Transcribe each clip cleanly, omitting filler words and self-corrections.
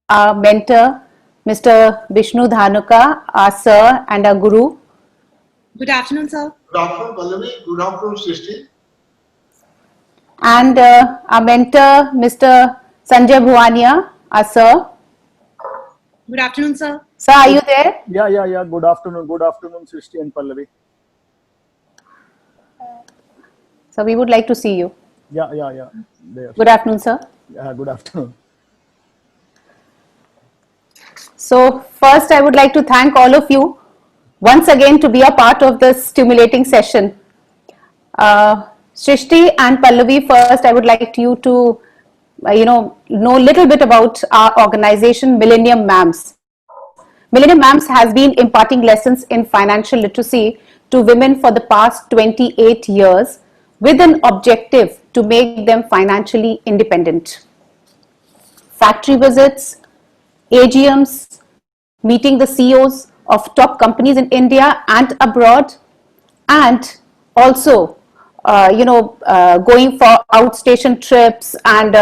our mentor, Mr. Bishnu Dhanuka, our sir and our guru. Good afternoon, sir. Good afternoon, Pallavi. Good afternoon, Srishti. And our mentor, Mr. Sanjay Bhuwania, our sir. Good afternoon, sir. Sir, are you there? Yeah. Good afternoon, Srishti and Pallavi. So we would like to see you. Yeah. There. Good afternoon, sir. Yeah, good afternoon. So first, I would like to thank all of you once again to be a part of this stimulating session. Srishti and Pallavi, first I would like you to know a little bit about our organization, Millennium MAMS. Millennium MAMS has been imparting lessons in financial literacy to women for the past 28 years with an objective to make them financially independent. Factory visits, AGMs, meeting the CEOs of top companies in India and abroad, and also going for outstation trips and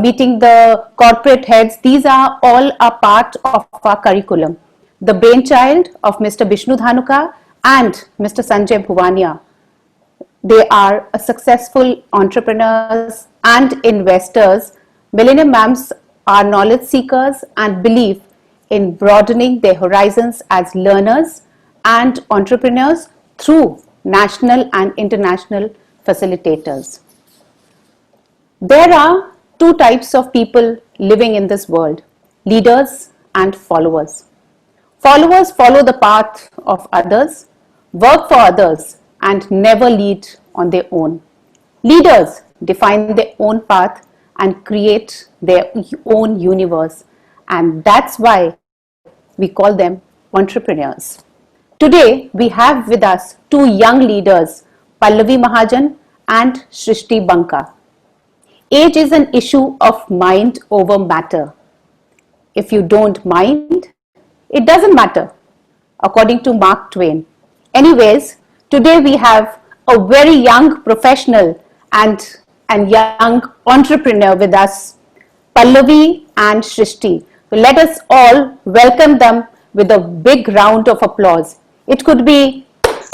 meeting the corporate heads. These are all a part of our curriculum. The brainchild of Mr. Bishnu Dhanuka and Mr. Sanjay Bhuwania. They are successful entrepreneurs and investors. Millennium MAMS are knowledge seekers and believe in broadening their horizons as learners and entrepreneurs through national and international facilitators. There are two types of people living in this world, leaders and followers. Followers follow the path of others, work for others, and never lead on their own. Leaders define their own path and create their own universe, and that's why we call them entrepreneurs. Today we have with us two young leaders, Pallavi Mahajan and Srishti Banka. Age is an issue of mind over matter. If you don't mind, it doesn't matter, according to Mark Twain. Anyways, today we have a very young professional and young entrepreneur with us, Pallavi and Srishti. So let us all welcome them with a big round of applause. It could be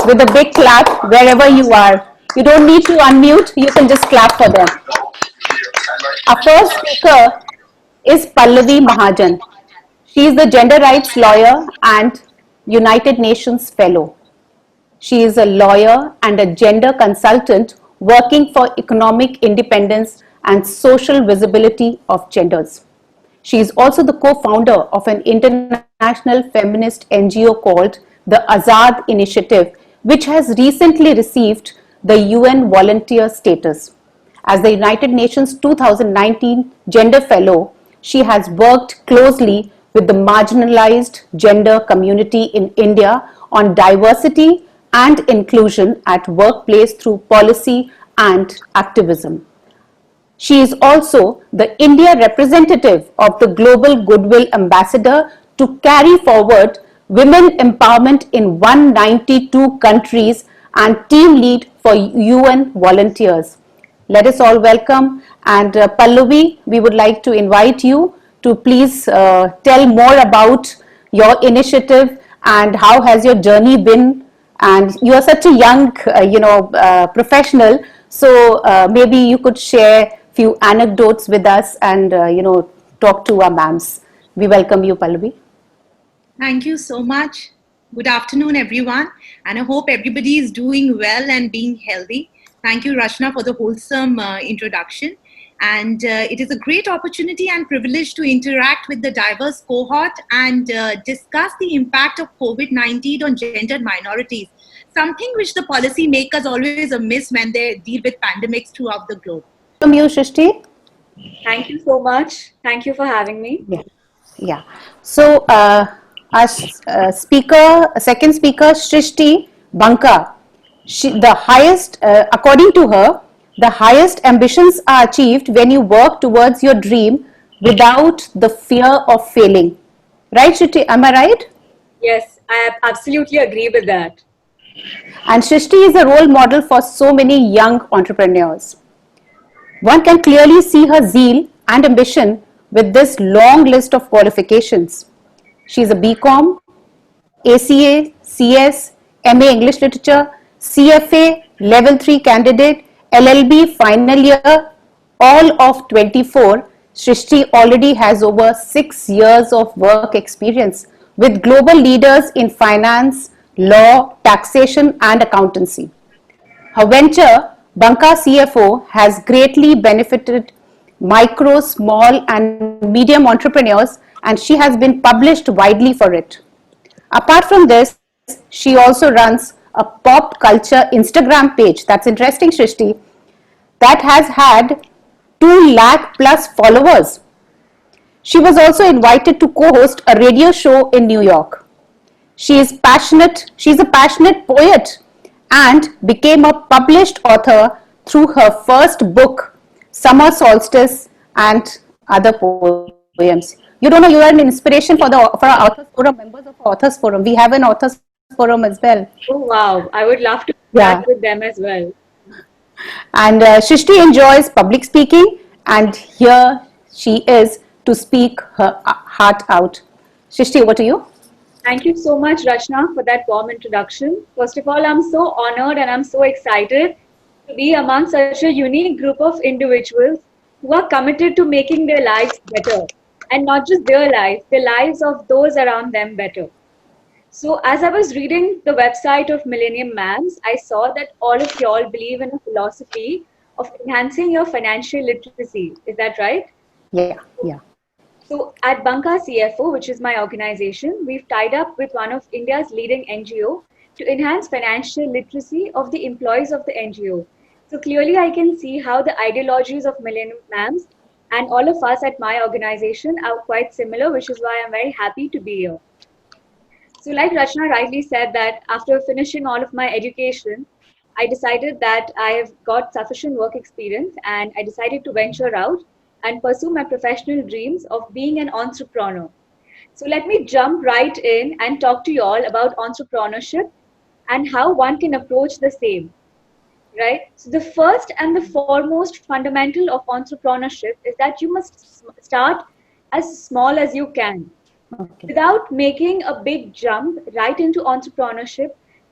with a big clap wherever you are. You don't need to unmute, you can just clap for them. Our first speaker is Pallavi Mahajan. She is the gender rights lawyer and United Nations fellow. She is a lawyer and a gender consultant working for economic independence and social visibility of genders. She is also the co-founder of an international feminist NGO called the Azad Initiative, which has recently received the UN volunteer status. As the United Nations 2019 Gender Fellow, she has worked closely with the marginalized gender community in India on diversity and inclusion at workplace through policy and activism. She is also the India representative of the Global Goodwill Ambassador to carry forward women empowerment in 192 countries and team lead for UN volunteers. Let us all welcome, and Pallavi, we would like to invite you to please tell more about your initiative and how has your journey been. And you are such a young professional, so maybe you could share few anecdotes with us and talk to our ma'ams. We welcome you, Pallavi. Thank you so much. Good afternoon, everyone. And I hope everybody is doing well and being healthy. Thank you, Rashna, for the wholesome introduction. And it is a great opportunity and privilege to interact with the diverse cohort and discuss the impact of COVID-19 on gendered minorities, something which the policy makers always miss when they deal with pandemics throughout the globe. Welcome you, Srishti. Thank you so much. Thank you for having me. Yeah. So our second speaker, Srishti Banka. The highest, according to her, the highest ambitions are achieved when you work towards your dream without the fear of failing. Right, Srishti? Am I right? Yes, I absolutely agree with that. And Srishti is a role model for so many young entrepreneurs. One can clearly see her zeal and ambition with this long list of qualifications. She is a BCom, ACA, CS, MA English Literature, CFA, Level 3 candidate, LLB final year, all of 24. Srishti already has over 6 years of work experience with global leaders in finance, law, taxation and accountancy. Her venture, Banca CFO, has greatly benefited micro, small and medium entrepreneurs, and she has been published widely for it. Apart from this, she also runs a pop culture Instagram page. That's interesting, Shrishti. That has had 2 lakh plus followers. She was also invited to co-host a radio show in New York. She's a passionate poet and became a published author through her first book, Summer Solstice and Other Poems. You don't know, you are an inspiration for our Authors Forum, members of Authors Forum. We have an Authors Forum as well. Oh, wow. I would love to Yeah. chat with them as well. And Shrishti enjoys public speaking, and here she is to speak her heart out. Shrishti, over to you. Thank you so much, Rachna, for that warm introduction. First of all, I'm so honored and I'm so excited to be among such a unique group of individuals who are committed to making their lives better. And not just their lives, the lives of those around them better. So as I was reading the website of Millennium Mams, I saw that all of y'all believe in a philosophy of enhancing your financial literacy. Is that right? Yeah, yeah. So at Banca CFO, which is my organization, we've tied up with one of India's leading NGO to enhance financial literacy of the employees of the NGO. So clearly I can see how the ideologies of Millennium Mams and all of us at my organization are quite similar, which is why I'm very happy to be here. So like Rachna rightly said, that after finishing all of my education, I decided that I have got sufficient work experience and I decided to venture out and pursue my professional dreams of being an entrepreneur. So let me jump right in and talk to you all about entrepreneurship and how one can approach the same. Right? So the first and the foremost fundamental of entrepreneurship is that you must start as small as you can. Okay. Without making a big jump right into entrepreneurship,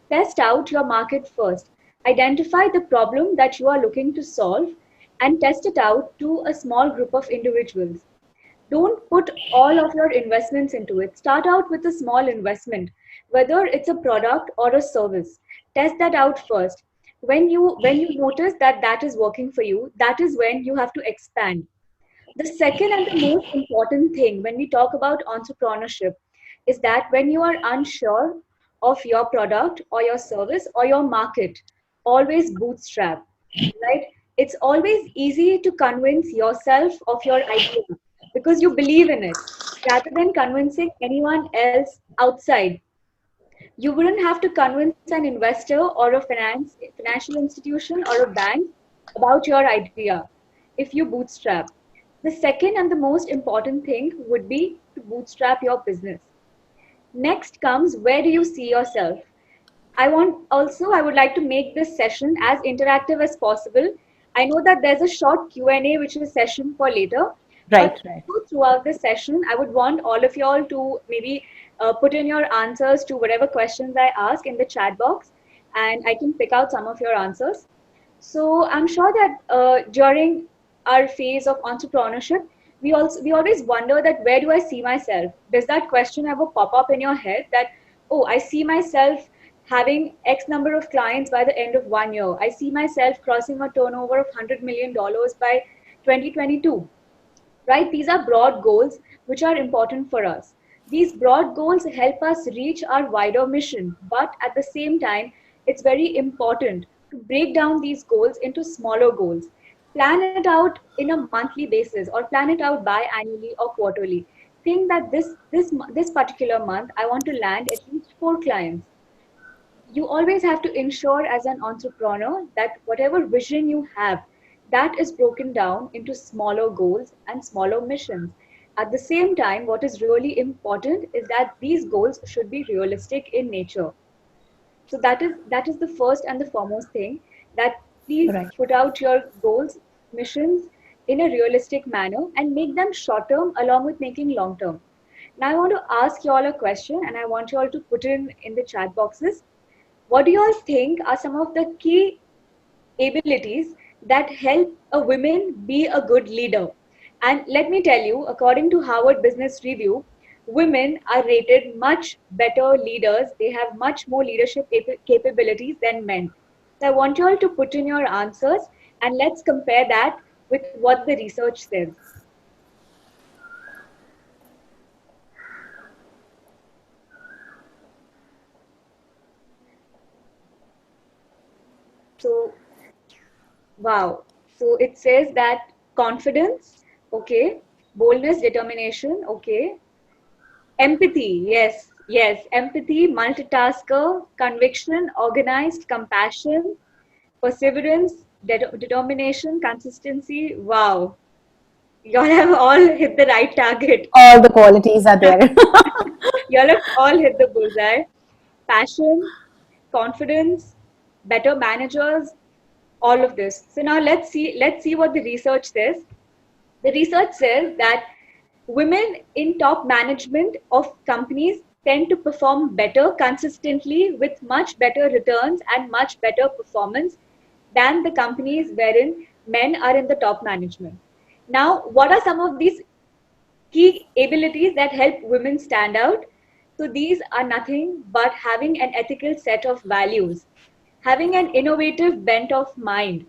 test out your market first. Identify the problem that you are looking to solve and test it out to a small group of individuals. Don't put all of your investments into it. Start out with a small investment, whether it's a product or a service. Test that out first. When you notice that that is working for you, that is when you have to expand. The second and the most important thing when we talk about entrepreneurship is that when you are unsure of your product or your service or your market, always bootstrap, right? It's always easy to convince yourself of your idea because you believe in it rather than convincing anyone else outside. You wouldn't have to convince an investor or a financial institution or a bank about your idea if you bootstrap. The second and the most important thing would be to bootstrap your business. Next comes, where do you see yourself? I would like to make this session as interactive as possible. I know that there's a short Q&A which is session for later. Right, but right. Throughout this session, I would want all of y'all to maybe put in your answers to whatever questions I ask in the chat box, and I can pick out some of your answers. So I'm sure that during our phase of entrepreneurship, we always wonder that where do I see myself? Does that question ever pop up in your head that, oh, I see myself having X number of clients by the end of 1 year. I see myself crossing a turnover of $100 million by 2022, right? These are broad goals which are important for us. These broad goals help us reach our wider mission, but at the same time, it's very important to break down these goals into smaller goals. Plan it out in a monthly basis or plan it out biannually or quarterly. Think that this particular month, I want to land at least 4 clients. You always have to ensure as an entrepreneur that whatever vision you have, that is broken down into smaller goals and smaller missions. At the same time, what is really important is that these goals should be realistic in nature. So that is the first and the foremost thing, that please Right. put out your goals, missions in a realistic manner and make them short term along with making long term. Now I want to ask you all a question and I want you all to put in the chat boxes. What do you all think are some of the key abilities that help a woman be a good leader? And let me tell you, according to Harvard Business Review, women are rated much better leaders. They have much more leadership capabilities than men. So I want you all to put in your answers and let's compare that with what the research says. So, wow. So it says that confidence, okay, boldness, determination, okay, empathy, yes, yes, empathy, multitasker, conviction, organized, compassion, perseverance, determination, consistency. Wow. Y'all have all hit the right target. All the qualities are there. Y'all have all hit the bullseye. Passion, confidence, better managers, all of this. So now let's see what the research says. The research says that women in top management of companies tend to perform better consistently with much better returns and much better performance than the companies wherein men are in the top management. Now, what are some of these key abilities that help women stand out? So these are nothing but having an ethical set of values, having an innovative bent of mind,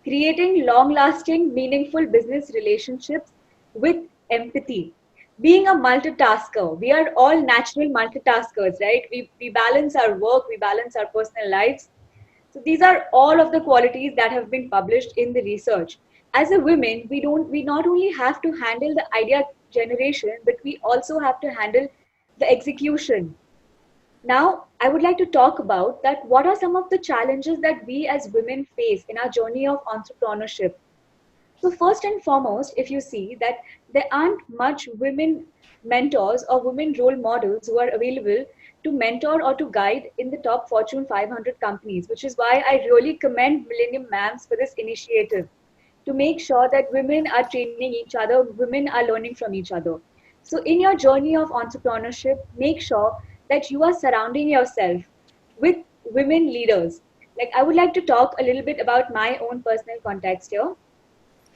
creating long lasting, meaningful business relationships with empathy, being a multitasker. We are all natural multitaskers, right? We balance our work, we balance our personal lives. So these are all of the qualities that have been published in the research. As a women, we not only have to handle the idea generation, but we also have to handle the execution. Now, I would like to talk about that what are some of the challenges that we as women face in our journey of entrepreneurship. So first and foremost, if you see that there aren't much women mentors or women role models who are available to mentor or to guide in the top Fortune 500 companies, which is why I really commend Millennium Mams for this initiative to make sure that women are training each other, women are learning from each other. So in your journey of entrepreneurship, make sure that you are surrounding yourself with women leaders. Like I would like to talk a little bit about my own personal context here.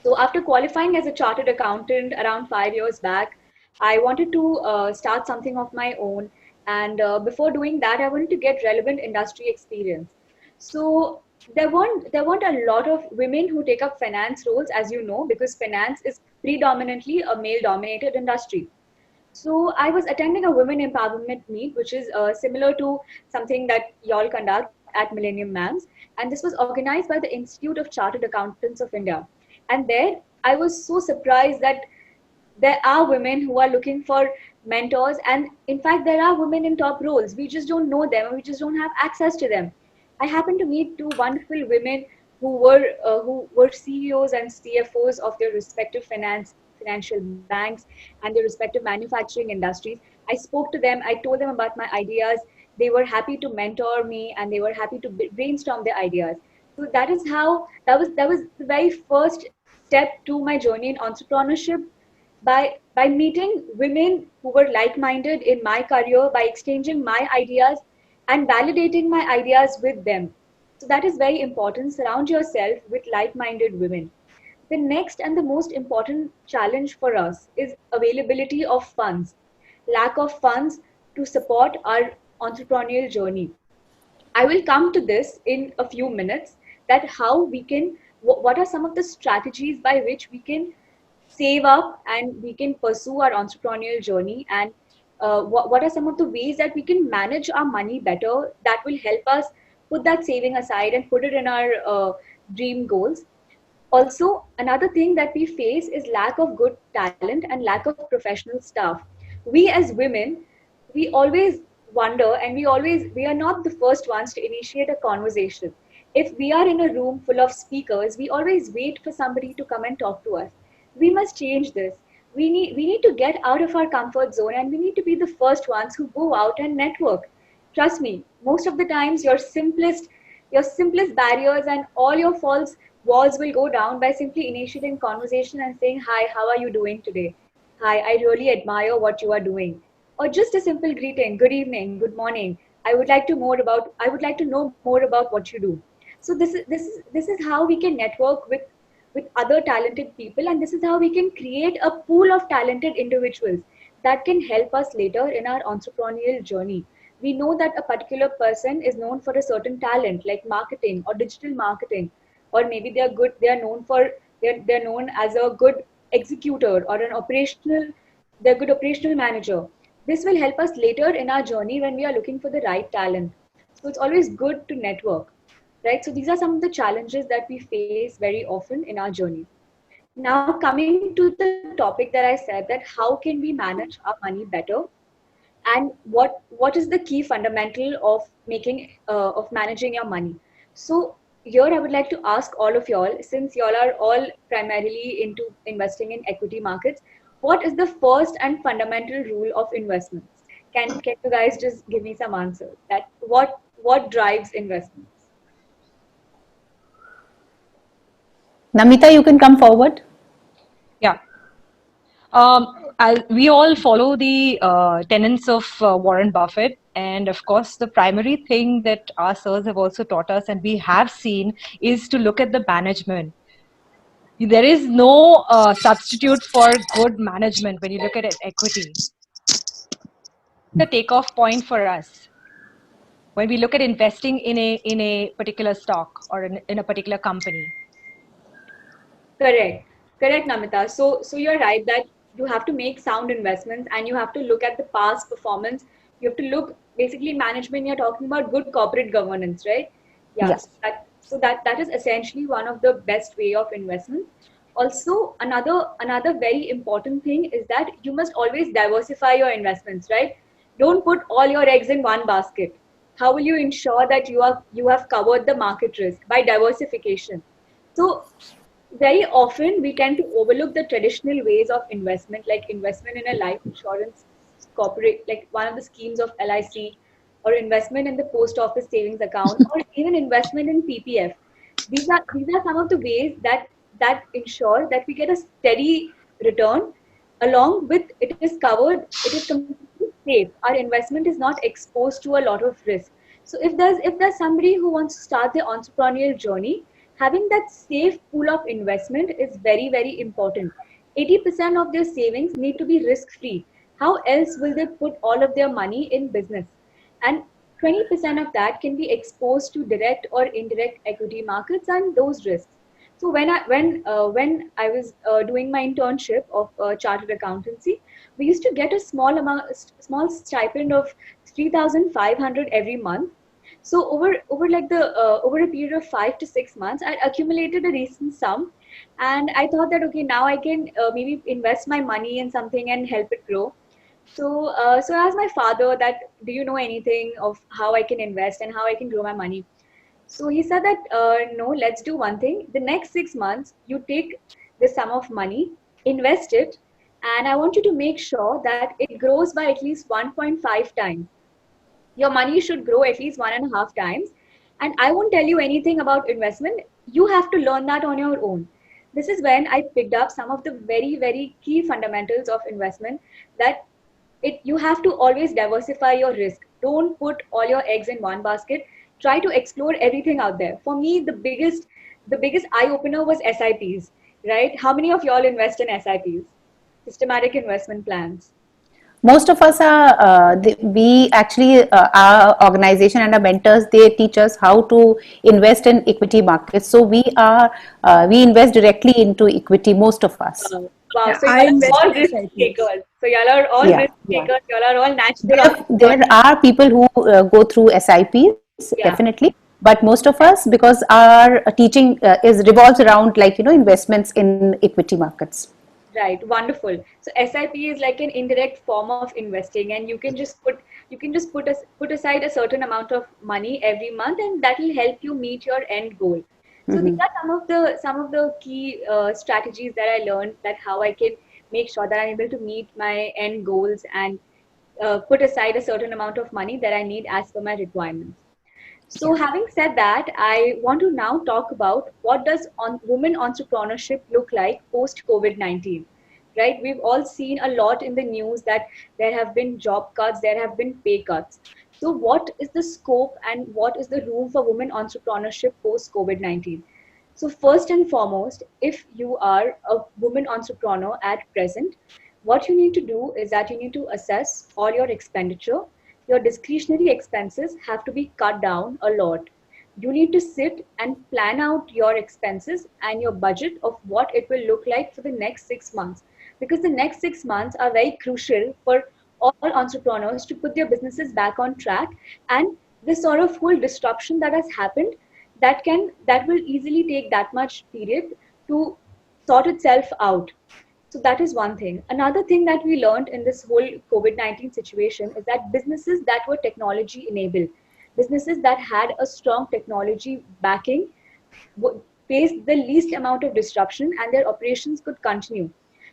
So after qualifying as a chartered accountant around 5 years back, I wanted to start something of my own. And before doing that, I wanted to get relevant industry experience. So there weren't a lot of women who take up finance roles, as you know, because finance is predominantly a male-dominated industry. So I was attending a women empowerment meet, which is similar to something that y'all conduct at Millennium Mams. And this was organized by the Institute of Chartered Accountants of India. And there I was so surprised that there are women who are looking for mentors. And in fact, there are women in top roles. We just don't know them. We just don't have access to them. I happened to meet two wonderful women who were CEOs and CFOs of their respective financial banks and their respective manufacturing industries. I spoke to them. I told them about my ideas. They were happy to mentor me and they were happy to brainstorm their ideas. So that was the very first step to my journey in entrepreneurship, by meeting women who were like-minded in my career, by exchanging my ideas and validating my ideas with them. So that is very important. Surround yourself with like-minded women. The next and the most important challenge for us is availability of funds, lack of funds to support our entrepreneurial journey. I will come to this in a few minutes, that how we can, what are some of the strategies by which we can save up and we can pursue our entrepreneurial journey, and what are some of the ways that we can manage our money better that will help us put that saving aside and put it in our dream goals. Also, another thing that we face is lack of good talent and lack of professional staff. We as women, we always wonder, and we are not the first ones to initiate a conversation. If we are in a room full of speakers, we always wait for somebody to come and talk to us. We must change this. We need to get out of our comfort zone and we need to be the first ones who go out and network. Trust me, most of the times your simplest barriers and all your false walls will go down by simply initiating conversation and saying, "Hi, how are you doing today? Hi, I really admire what you are doing." Or just a simple greeting, "Good evening, good morning. I would like to know more about what you do." So this is how we can network with other talented people, and this is how we can create a pool of talented individuals that can help us later in our entrepreneurial journey. We know that a particular person is known for a certain talent like marketing or digital marketing, or maybe they're known as a good executor or they're good operational manager. This will help us later in our journey when we are looking for the right talent. So it's always good to network, right? So these are some of the challenges that we face very often in our journey. Now, coming to the topic that I said, that how can we manage our money better, and what is the key fundamental of managing your money. So here I would like to ask all of y'all, since y'all are all primarily into investing in equity markets, what is the first and fundamental rule of investments? Can you guys just give me some answers, that what drives investments? Namita, you can come forward. Yeah. We all follow the tenets of Warren Buffett. And of course, the primary thing that our sirs have also taught us and we have seen is to look at the management. There is no substitute for good management when you look at it, equity. The takeoff point for us when we look at investing in a particular stock or in a particular company. Correct. Correct, Namita. So you're right that you have to make sound investments and you have to look at the past performance. You have to look, basically management, you're talking about good corporate governance, right? Yeah. Yes. So that is essentially one of the best way of investment. Also, another very important thing is that you must always diversify your investments, right? Don't put all your eggs in one basket. How will you ensure that you have covered the market risk? By diversification. So very often we tend to overlook the traditional ways of investment, like investment in a life insurance corporate, like one of the schemes of LIC, or investment in the post office savings account, or even investment in PPF. These are some of the ways that ensure that we get a steady return, along with it is completely safe. Our investment is not exposed to a lot of risk. So if there's somebody who wants to start their entrepreneurial journey, having that safe pool of investment is very, very important. 80% of their savings need to be risk free. How else will they put all of their money in business? And 20% of that can be exposed to direct or indirect equity markets and those risks. So when I was doing my internship of chartered accountancy, we used to get a small stipend of 3,500 every month. So over a period of 5 to 6 months, I accumulated a decent sum, and I thought that, okay, now I can maybe invest my money in something and help it grow. So I asked my father that, do you know anything of how I can invest and how I can grow my money? So he said that, no, let's do one thing. The next 6 months, you take the sum of money, invest it, and I want you to make sure that it grows by at least 1.5 times. Your money should grow at least 1.5 times. And I won't tell you anything about investment. You have to learn that on your own. This is when I picked up some of the very, very key fundamentals of investment, that you have to always diversify your risk. Don't put all your eggs in one basket. Try to explore everything out there. For me, the biggest eye opener was SIPs, right? How many of y'all invest in SIPs? Systematic investment plans. Most of us are, we actually, our organization and our mentors, they teach us how to invest in equity markets. So we invest directly into equity, most of us. Wow. Yeah, So I y'all are invest all in risk SIPs. takers. So y'all are all Yeah, risk yeah. takers. Y'all are all natural There entrepreneurs. are people who go through SIPs, Yeah. definitely. But most of us, because our teaching is revolves around, like, investments in equity markets. Right, wonderful. So SIP is like an indirect form of investing, and you can just put aside a certain amount of money every month, and that will help you meet your end goal. So these Mhm. are some of the key strategies that I learned, that how I can make sure that I'm able to meet my end goals and put aside a certain amount of money that I need as per my requirements. So having said that, I want to now talk about what does women entrepreneurship look like post COVID-19, right? We've all seen a lot in the news that there have been job cuts, there have been pay cuts. So what is the scope and what is the room for women entrepreneurship post COVID-19? So first and foremost, if you are a woman entrepreneur at present, what you need to do is that you need to assess all your expenditure. Your discretionary expenses have to be cut down a lot. You need to sit and plan out your expenses and your budget of what it will look like for the next 6 months. Because the next 6 months are very crucial for all entrepreneurs to put their businesses back on track. And this sort of whole disruption that has happened, that will easily take that much period to sort itself out. So that is one thing. Another thing that we learned in this whole COVID-19 situation is that businesses that were technology enabled, businesses that had a strong technology backing, faced the least amount of disruption and their operations could continue.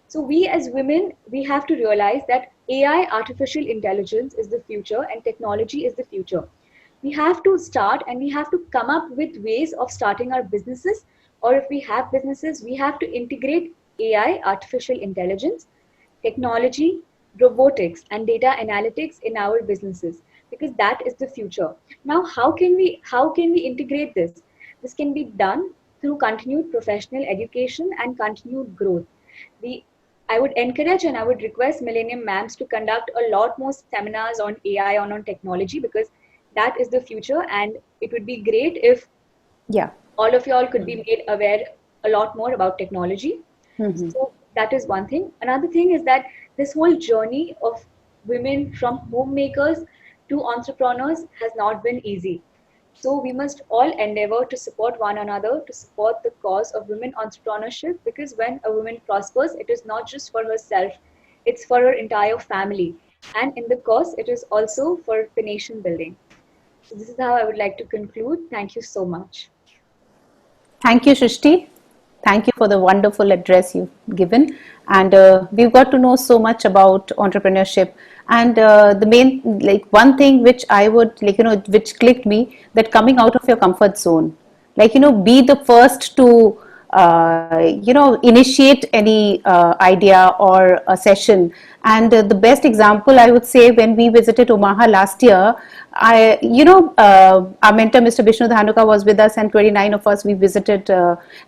So we as women, we have to realize that AI, artificial intelligence, is the future and technology is the future. We have to start and we have to come up with ways of starting our businesses, or if we have businesses, we have to integrate AI, artificial intelligence, technology, robotics, and data analytics in our businesses, because that is the future. Now, how can we integrate this? This can be done through continued professional education and continued growth. The I would encourage and I would request Millennium Mams to conduct a lot more seminars on AI and on technology, because that is the future, and it would be great if Yeah. all of y'all could be made aware a lot more about technology. Mhm. So that is one thing. Another thing is that this whole journey of women from homemakers to entrepreneurs has not been easy. So we must all endeavor to support one another, to support the cause of women entrepreneurship, because when a woman prospers, it is not just for herself, it's for her entire family. And in the cause, it is also for the nation building. So this is how I would like to conclude. Thank you so much. Thank you, Shrishti. Thank you for the wonderful address you've given. And we've got to know so much about entrepreneurship. And the main, like one thing which I would, which clicked me, that coming out of your comfort zone, be the first to, initiate any idea or a session. And the best example, I would say, when we visited Omaha last year, our mentor, Mr. Bishnu Dhanuka, was with us, and 29 of us, we visited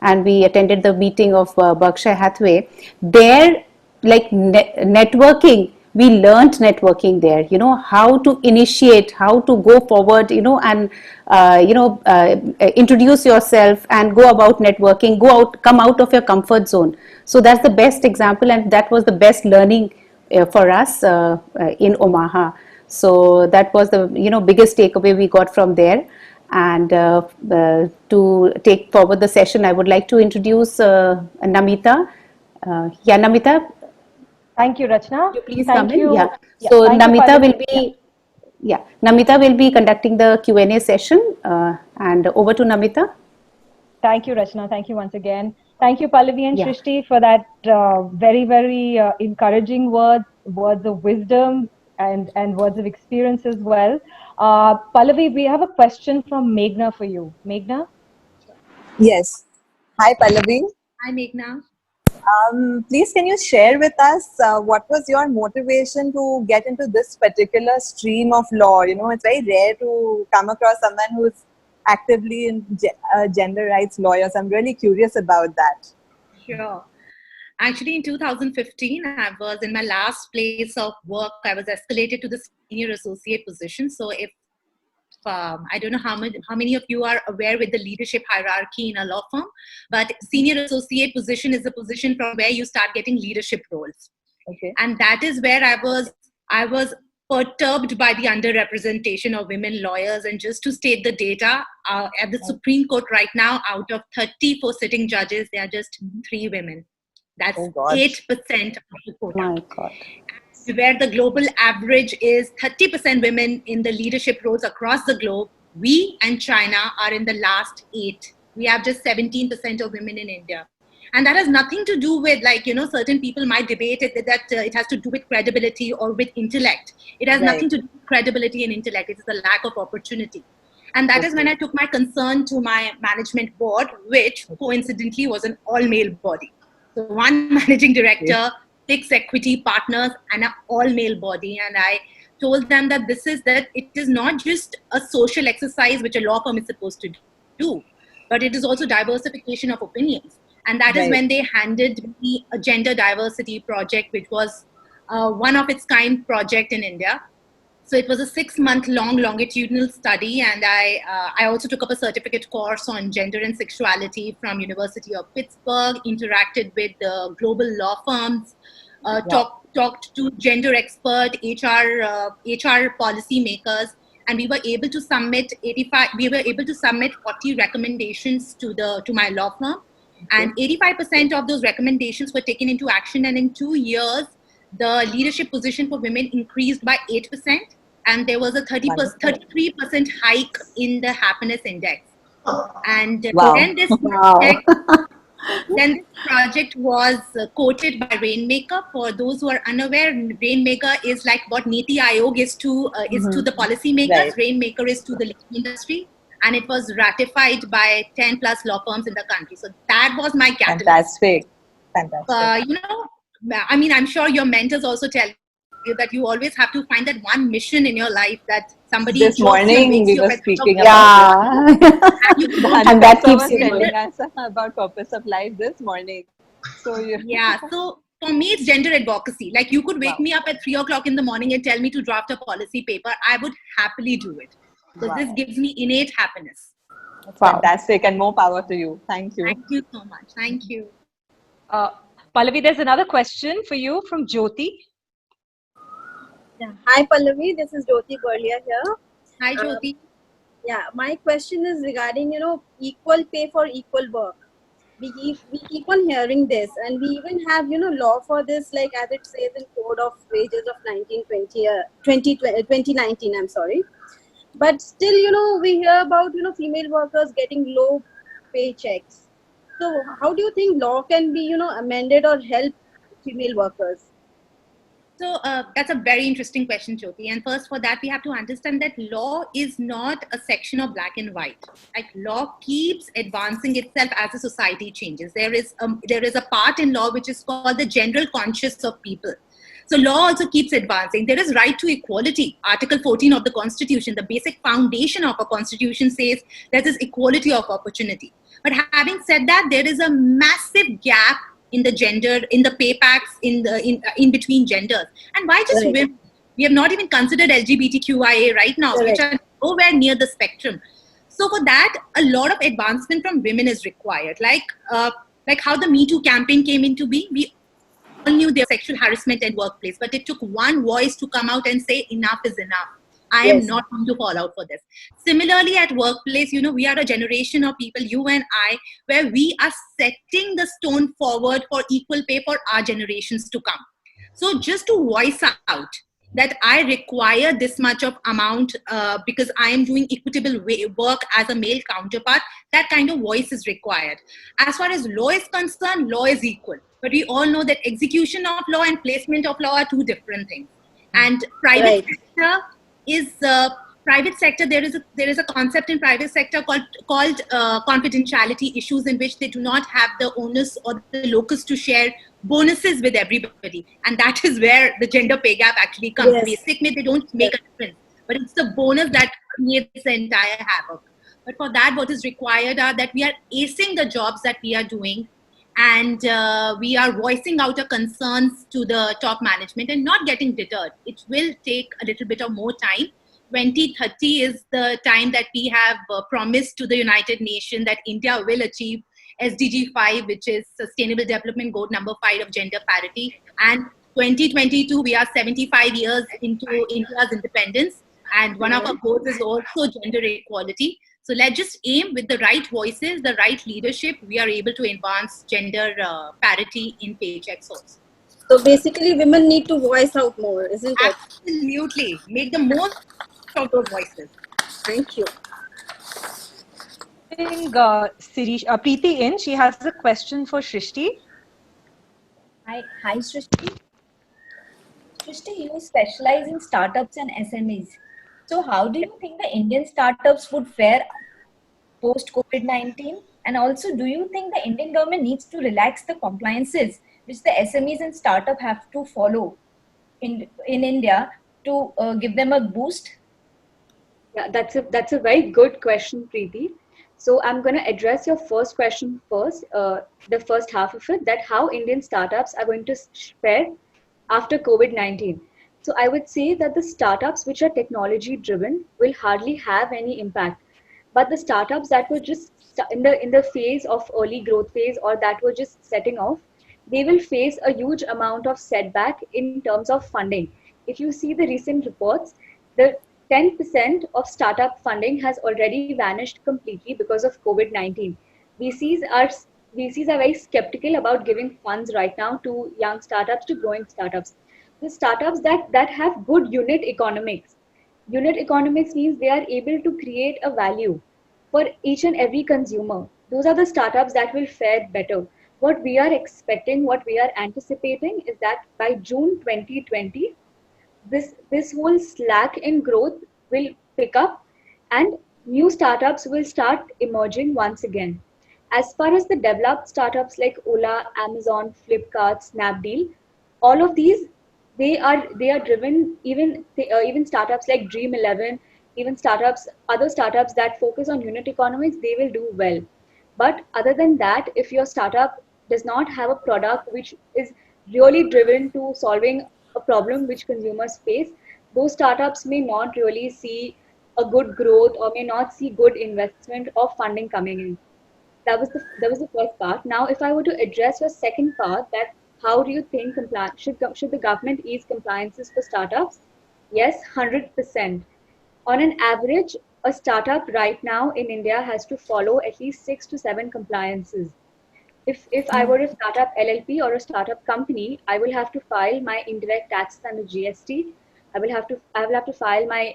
and we attended the meeting of Berkshire Hathaway. There, networking, we learned networking there, how to initiate, how to go forward, and introduce yourself and go about networking, come out of your comfort zone. So that's the best example, and that was the best learning for us in Omaha. So that was the biggest takeaway we got from there. And to take forward the session, I would like to introduce Namita. Namita, Thank you, Rachna. you please Thank come in. you. Yeah. Yeah, So thank you, Namita will Pallavi. be, Namita will be conducting the Q&A session. And over to Namita. Thank you, Rachna. Thank you once again. Thank you, Pallavi and Yeah. Shrishti, for that very, very encouraging words of wisdom and words of experience as well. Pallavi, we have a question from Meghna for you. Meghna? Yes. Hi, Pallavi. Hi, Meghna. Please, can you share with us what was your motivation to get into this particular stream of law? It's very rare to come across someone who's actively in gender rights lawyers. I'm really curious about that. Sure. Actually, in 2015, I was in my last place of work. I was escalated to the senior associate position. So if I don't know how many of you are aware with the leadership hierarchy in a law firm, but senior associate position is the position from where you start getting leadership roles. Okay. And that is where I was perturbed by the underrepresentation of women lawyers. And just to state the data, at the Supreme Court right now, out of 34 sitting judges, there are just 3 women. That's 8% of the quota. My God. Where the global average is 30% women in the leadership roles across the globe, we and China are in the last 8. We have just 17% of women in India. And that has nothing to do with, certain people might debate it that it has to do with credibility or with intellect. It has nothing to do with credibility and intellect. It is the lack of opportunity. And that is when I took my concern to my management board, which coincidentally was an all-male body. So one managing director, 6 equity partners, and an all-male body. And I told them that it is not just a social exercise which a law firm is supposed to do, but it is also diversification of opinions. And that is when they handed me a gender diversity project, which was one of its kind project in India. So it was a 6-month-long longitudinal study, and I also took up a certificate course on gender and sexuality from University of Pittsburgh, interacted with global law firms, talked to gender expert, HR policy makers, and we were able to submit 40 recommendations to my law firm, and 85% of those recommendations were taken into action, and in 2 years, the leadership position for women increased by 8%. And there was a 33% hike in the happiness index. And then this project was quoted by Rainmaker. For those who are unaware, Rainmaker is like what Niti Aayog is to the policymakers. Rainmaker is to the legal industry. And it was ratified by 10 plus law firms in the country. So that was my catalyst. Fantastic. I'm sure your mentors also tell you that you always have to find that one mission in your life that somebody. This morning we were speaking about and that keeps telling us about purpose of life this morning. So so for me it's gender advocacy. Like you could wake me up at 3 o'clock in the morning and tell me to draft a policy paper. I would happily do it. So this gives me innate happiness. That's fantastic, and more power to you. Thank you. Thank you so much. Thank you. Pallavi, there's another question for you from Jyoti. Yeah. Hi Pallavi, this is Jyoti Barlia here. Hi Jyoti. My question is regarding, equal pay for equal work. We keep on hearing this, and we even have, law for this, like as it says in Code of Wages of 2019, I'm sorry. But still, we hear about, female workers getting low paychecks. So how do you think law can be, amended or help female workers? So that's a very interesting question, Jyoti. And first, for that, we have to understand that law is not a section of black and white. Like law keeps advancing itself as the society changes. There is a part in law which is called the general conscience of people. So law also keeps advancing. There is right to equality. Article 14 of the Constitution, the basic foundation of a constitution, says there is equality of opportunity. But having said that, there is a massive gap in the gender, in the pay packs, in between genders. And why just women? We have not even considered LGBTQIA right now, which are nowhere near the spectrum. So for that, a lot of advancement from women is required. Like how the Me Too campaign came into being. We all knew there was sexual harassment at workplace, but it took one voice to come out and say enough is enough. I am not going to fall out for this. Similarly, at workplace, we are a generation of people, you and I, where we are setting the stone forward for equal pay for our generations to come. So just to voice out that I require this much of amount because I am doing equitable work as a male counterpart, that kind of voice is required. As far as law is concerned, law is equal. But we all know that execution of law and placement of law are two different things. And private sector is private sector. There is a concept in private sector called confidentiality issues, in which they do not have the onus or the locus to share bonuses with everybody, and that is where the gender pay gap actually comes. Basically, they don't make a difference, but it's the bonus that creates the entire havoc. But for that, what is required are that we are acing the jobs that we are doing, and we are voicing out our concerns to the top management and not getting deterred. It will take a little bit of more time. 2030 is the time that we have promised to the United Nations that India will achieve SDG 5, which is Sustainable Development Goal number 5 of gender parity. And 2022, we are 75 years into India's independence. And one of our goals is also gender equality. So let's just aim with the right voices, the right leadership, we are able to advance gender parity in paychecks also. So basically, women need to voice out more, isn't it? Absolutely. Make the most of those voices. Thank you. Preeti in, she has a question for Shrishti. Hi Shrishti. Shrishti, you specialize in startups and SMEs. So how do you think the Indian startups would fare post COVID-19? And also, do you think the Indian government needs to relax the compliances which the SMEs and startup have to follow in India to give them a boost? Yeah, that's a very good question, Preeti. So I'm going to address your first question first, the first half of it, that how Indian startups are going to fare after COVID-19. So I would say that the startups which are technology driven will hardly have any impact, but the startups that were just in the phase of early growth phase, or that were just setting off, they will face a huge amount of setback in terms of funding. If you see the recent reports, the 10% of startup funding has already vanished completely because of COVID-19. VCs are VCs are very skeptical about giving funds right now to young startups, to growing startups. The startups that have good unit economics. Unit economics means they are able to create a value for each and every consumer. Those are the startups that will fare better. What we are expecting, what we are anticipating is that by June 2020, this whole slack in growth will pick up and new startups will start emerging once again. As far as the developed startups like Ola, Amazon, Flipkart, Snapdeal, all of these, they are driven, even startups like Dream 11, even other startups that focus on unit economics, they will do well. But other than that, if your startup does not have a product which is really driven to solving a problem which consumers face, those startups may not really see a good growth or may not see good investment or funding coming in. That was the first part. Now, if I were to address your second part, that how do you think should the government ease compliances for startups? Yes, 100%. On an average, a startup right now in India has to follow at least 6 to 7 compliances. If I were a startup LLP or a startup company, I will have to file my indirect taxes under GST. I will have to file my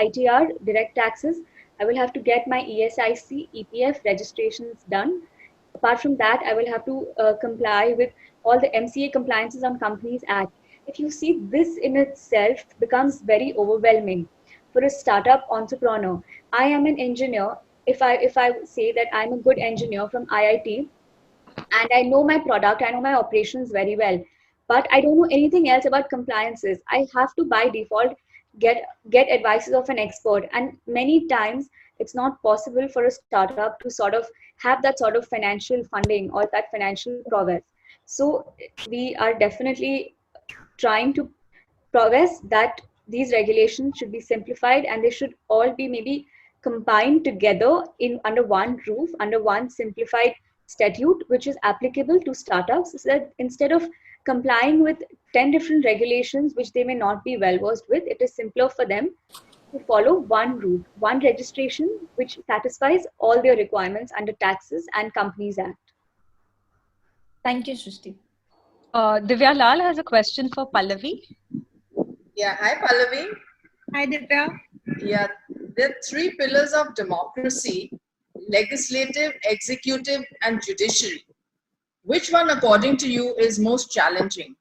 ITR direct taxes. I will have to get my ESIC, EPF registrations done. Apart from that, I will have to comply with all the MCA compliances on Companies Act. If you see, this in itself becomes very overwhelming for a startup entrepreneur. I am an engineer. If I say that I'm a good engineer from IIT, and I know my product, I know my operations very well, but I don't know anything else about compliances. I have to by default get advices of an expert, and many times it's not possible for a startup to sort of have that sort of financial funding or that financial prowess. So we are definitely trying to progress that these regulations should be simplified, and they should all be maybe combined together in under one roof, under one simplified statute which is applicable to startups, so that instead of complying with 10 different regulations which they may not be well versed with, it is simpler for them to follow one route, one registration which satisfies all their requirements under Taxes and Companies Act. Thank you, Srishti. Divya Lal has a question for Pallavi. Yeah, hi Pallavi. Hi, Divya. Yeah, there are three pillars of democracy: legislative, executive, and judiciary. Which one, according to you, is most challenging?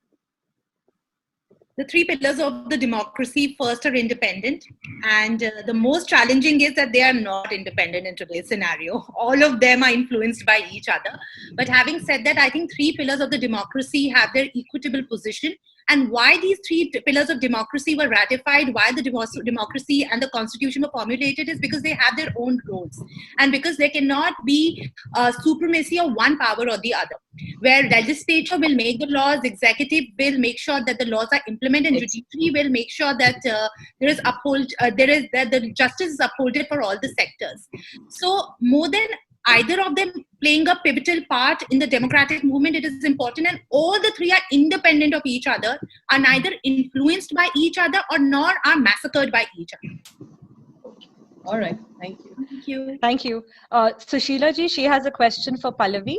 The three pillars of the democracy first are independent, and the most challenging is that they are not independent in today's scenario. All of them are influenced by each other. But having said that, I think three pillars of the democracy have their equitable position. And why these three pillars of democracy were ratified, why the democracy and the constitution were formulated, is because they have their own roles, and because there cannot be supremacy of one power or the other, where legislature will make the laws, executive will make sure that the laws are implemented, and judiciary will make sure that that the justice is upholded for all the sectors. So more than either of them playing a pivotal part in the democratic movement, it is important, and all the three are independent of each other, are neither influenced by each other or nor are massacred by each other. All right, thank you. Thank you. Thank you. Sushila ji, she has a question for Pallavi.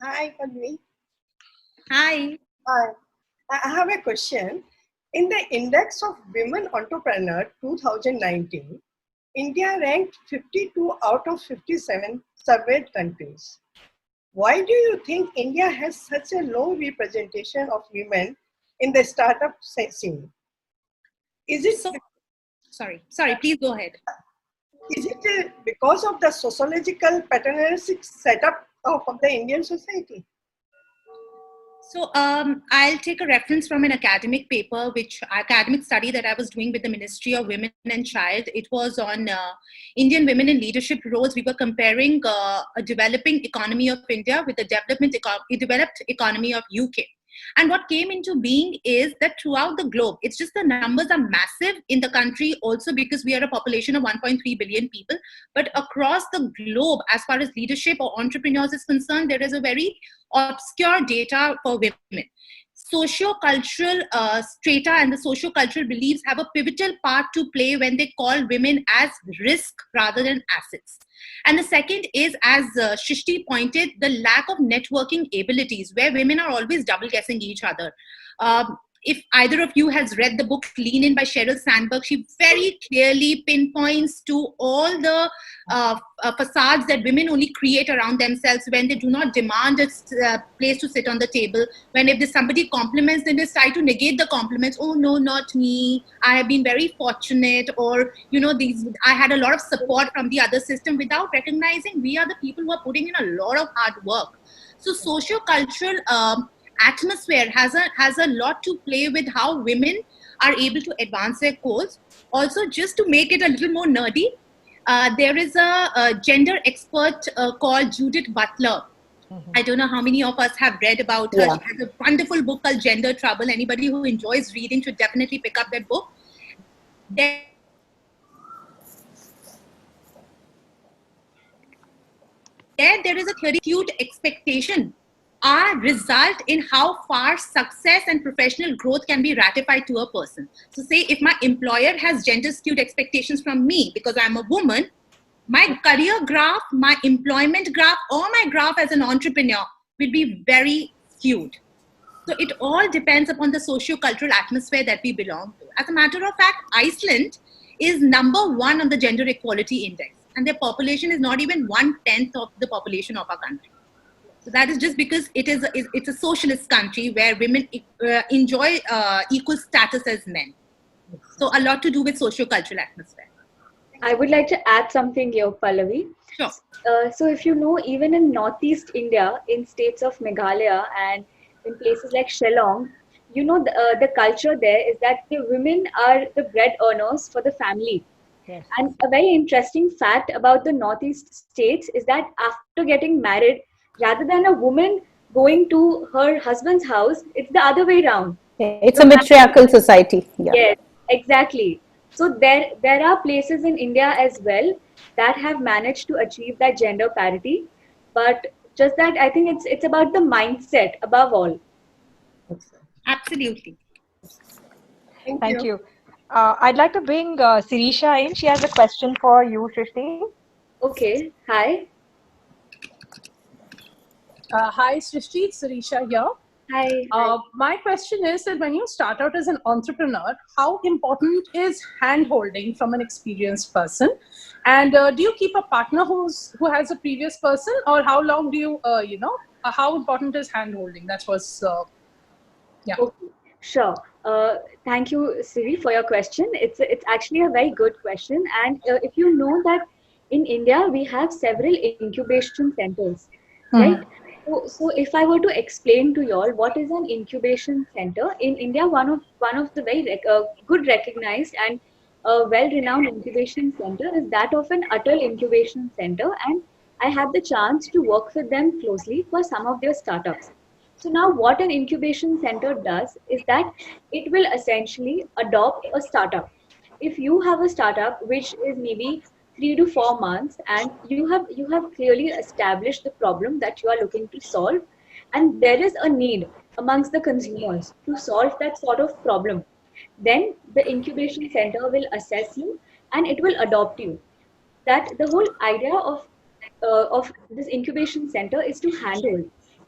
Hi, Pallavi. Hi. Hi. I have a question. In the Index of Women Entrepreneur 2019, India ranked 52 out of 57 surveyed countries. Why do you think India has such a low representation of women in the startup scene? Is it So, sorry, please go ahead. is it because of the sociological paternalistic setup of the Indian society? So I'll take a reference from an academic paper, academic study that I was doing with the Ministry of Women and Child. It was on Indian women in leadership roles. We were comparing a developing economy of India with the developed economy of UK. And what came into being is that throughout the globe, it's just the numbers are massive in the country also because we are a population of 1.3 billion people. But across the globe, as far as leadership or entrepreneurs is concerned, there is a very obscure data for women. Socio-cultural strata and the socio-cultural beliefs have a pivotal part to play when they call women as risk rather than assets. And the second is, as Shrishti pointed, the lack of networking abilities, where women are always double guessing each other. If either of you has read the book Lean In by Sheryl Sandberg, she very clearly pinpoints to all the facades that women only create around themselves when they do not demand a place to sit on the table. When if somebody compliments, then they try to negate the compliments. Oh no, not me. I have been very fortunate, or I had a lot of support from the other system, without recognizing we are the people who are putting in a lot of hard work. So socio-cultural atmosphere has a lot to play with how women are able to advance their goals. Also, just to make it a little more nerdy, there is a gender expert called Judith Butler. I don't know how many of us have read about her. Yeah. She has a wonderful book called Gender Trouble. Anybody who enjoys reading should definitely pick up that book. There is a 32 expectation result in how far success and professional growth can be ratified to a person. So say if my employer has gender skewed expectations from me because I'm a woman, my career graph, my employment graph, or my graph as an entrepreneur will be very skewed. So it all depends upon the socio-cultural atmosphere that we belong to. As a matter of fact, Iceland is number 1 on the gender equality index, and their population is not even 1/10 of the population of our country. So that is just because it's a socialist country where women enjoy equal status as men. So a lot to do with socio-cultural atmosphere. I would like to add something here, Pallavi. Sure. So if you know, even in Northeast India, in states of Meghalaya and in places like Shillong, the culture there is that the women are the bread earners for the family. Yes. And a very interesting fact about the Northeast states is that after getting married, rather than a woman going to her husband's house, it's the other way around. It's a matriarchal society. Yeah. Yes, exactly. So there are places in India as well that have managed to achieve that gender parity, but just that I think it's about the mindset above all. Absolutely. Thank you. I'd like to bring Sirisha in. She has a question for you, Shrishti. Okay. Hi. Hi, Srishti, it's Sirisha here. Hi. My question is that when you start out as an entrepreneur, how important is hand-holding from an experienced person? And do you keep a partner who has a previous person, or how long do you, how important is hand-holding? That was, yeah. Okay. Sure. Thank you, Siri, for your question. It's actually a very good question. And if you know that in India, we have several incubation centers, right? So if I were to explain to you all what is an incubation center in India, one of the very good recognized and well-renowned incubation center is that of an Atal Incubation Center, and I had the chance to work with them closely for some of their startups. So now what an incubation center does is that it will essentially adopt a startup. If you have a startup which is maybe 3 to 4 months and you have clearly established the problem that you are looking to solve, and there is a need amongst the consumers to solve that sort of problem, then the incubation center will assess you and it will adopt you. That the whole idea of this incubation center is to handle.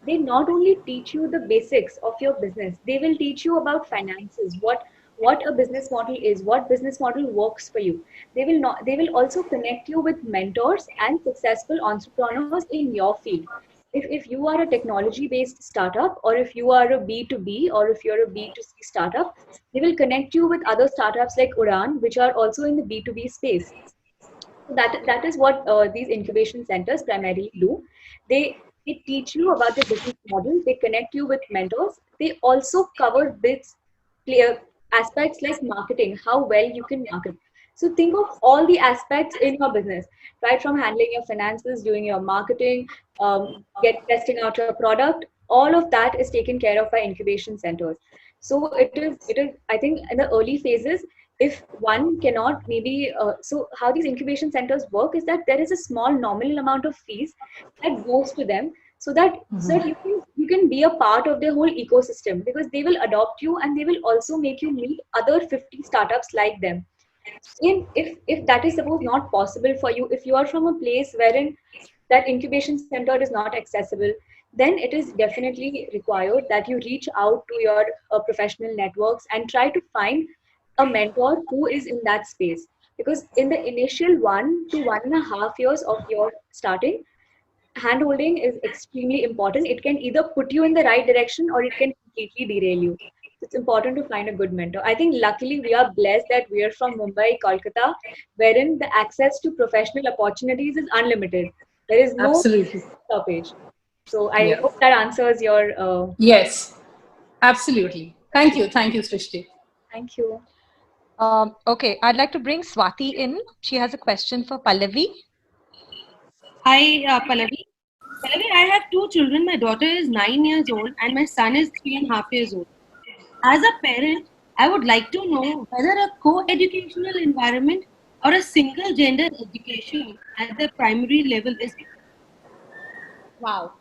They not only teach you the basics of your business, they will teach you about finances, what a business model is, what business model works for you. They will also connect you with mentors and successful entrepreneurs in your field. If you are a technology based startup, or if you are a B2B, or if you're a B2C startup, They will connect you with other startups like Udan, which are also in the B2B space. That is what these incubation centers primarily do. They teach you about the business model. They connect you with mentors. They also cover bits, clear aspects like marketing, how well you can market. So think of all the aspects in your business, right from handling your finances, doing your marketing, testing out your product. All of that is taken care of by incubation centers. So it is. I think in the early phases, if one cannot maybe so how these incubation centers work is that there is a small nominal amount of fees that goes to them, so that you can be a part of their whole ecosystem, because they will adopt you and they will also make you meet other 50 startups like them. If that is suppose not possible for you, if you are from a place wherein that incubation center is not accessible, then it is definitely required that you reach out to your professional networks and try to find a mentor who is in that space. Because in the initial 1 to 1.5 years of your starting, handholding is extremely important. It can either put you in the right direction or it can completely derail you. It's important to find a good mentor. I think luckily we are blessed that we are from Mumbai, Kolkata, wherein the access to professional opportunities is unlimited. There is no Absolutely. stoppage. So I hope that answers your... Yes, absolutely. Thank you, Srishti. Thank you. Okay, I'd like to bring Swati in. She has a question for Pallavi. Hi, Pallavi. Pallavi, I have 2 children. My daughter is 9 years old and my son is 3.5 years old. As a parent, I would like to know whether a co-educational environment or a single gender education at the primary level is... Wow.